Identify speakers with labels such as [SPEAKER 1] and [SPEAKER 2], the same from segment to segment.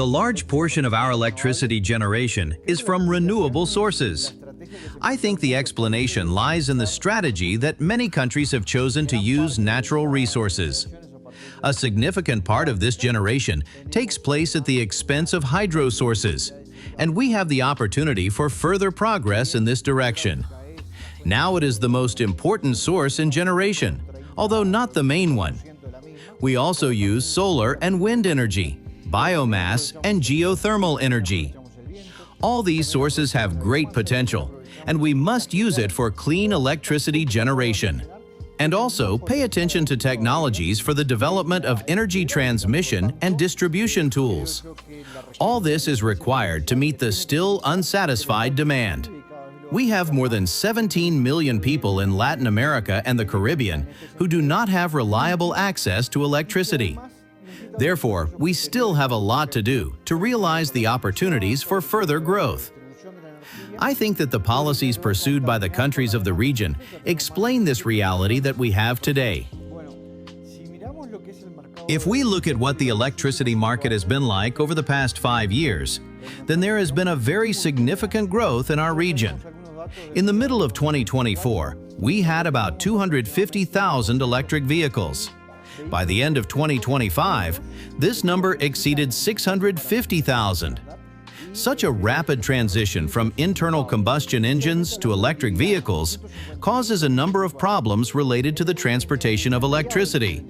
[SPEAKER 1] The large portion of our electricity generation is from renewable sources. I think the explanation lies in the strategy that many countries have chosen to use natural resources. A significant part of this generation takes place at the expense of hydro sources, and we have the opportunity for further progress in this direction. Now it is the most important source in generation, although not the main one. We also use solar and wind energy, biomass, and geothermal energy. All these sources have great potential, and we must use it for clean electricity generation. And also pay attention to technologies for the development of energy transmission and distribution tools. All this is required to meet the still unsatisfied demand. We have more than 17 million people in Latin America and the Caribbean who do not have reliable access to electricity. Therefore, we still have a lot to do to realize the opportunities for further growth. I think that the policies pursued by the countries of the region explain this reality that we have today. If we look at what the electricity market has been like over the past 5 years, then there has been a very significant growth in our region. In the middle of 2024, we had about 250,000 electric vehicles. By the end of 2025, this number exceeded 650,000. Such a rapid transition from internal combustion engines to electric vehicles causes a number of problems related to the transportation of electricity,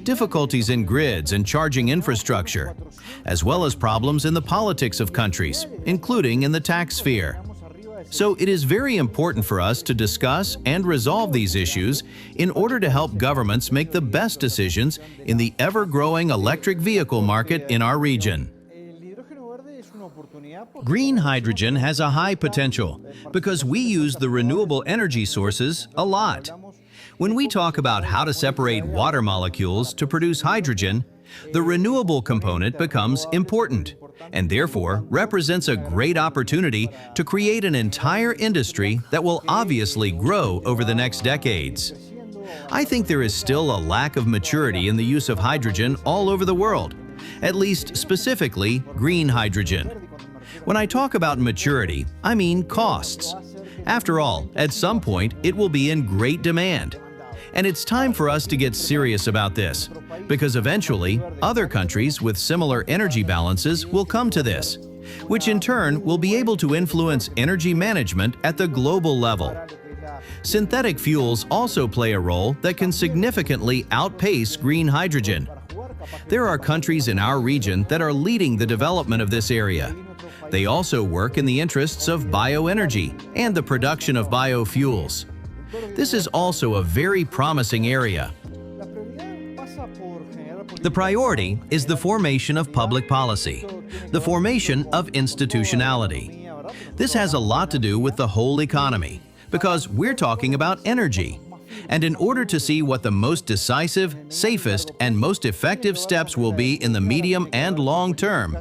[SPEAKER 1] difficulties in grids and charging infrastructure, as well as problems in the politics of countries, including in the tax sphere. So it is very important for us to discuss and resolve these issues in order to help governments make the best decisions in the ever-growing electric vehicle market in our region. Green hydrogen has a high potential because we use the renewable energy sources a lot. When we talk about how to separate water molecules to produce hydrogen, the renewable component becomes important and therefore represents a great opportunity to create an entire industry that will obviously grow over the next decades. I think there is still a lack of maturity in the use of hydrogen all over the world, at least specifically green hydrogen. When I talk about maturity, I mean costs. After all, at some point, it will be in great demand. And it's time for us to get serious about this, because eventually, other countries with similar energy balances will come to this, which in turn will be able to influence energy management at the global level. Synthetic fuels also play a role that can significantly outpace green hydrogen. There are countries in our region that are leading the development of this area. They also work in the interests of bioenergy and the production of biofuels. This is also a very promising area. The priority is the formation of public policy, the formation of institutionality. This has a lot to do with the whole economy, because we're talking about energy. And in order to see what the most decisive, safest, and most effective steps will be in the medium and long term,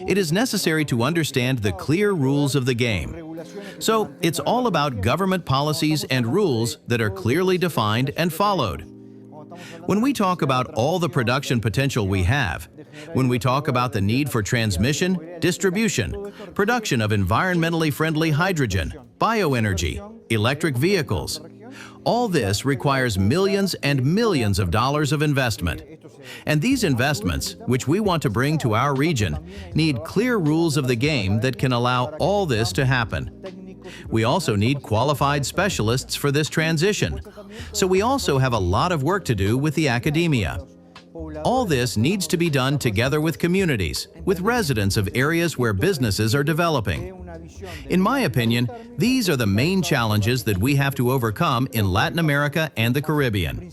[SPEAKER 1] it is necessary to understand the clear rules of the game. So it's all about government policies and rules that are clearly defined and followed. When we talk about all the production potential we have, when we talk about the need for transmission, distribution, production of environmentally friendly hydrogen, bioenergy, electric vehicles, all this requires millions and millions of dollars of investment. And these investments, which we want to bring to our region, need clear rules of the game that can allow all this to happen. We also need qualified specialists for this transition. So we also have a lot of work to do with the academia. All this needs to be done together with communities, with residents of areas where businesses are developing. In my opinion, these are the main challenges that we have to overcome in Latin America and the Caribbean.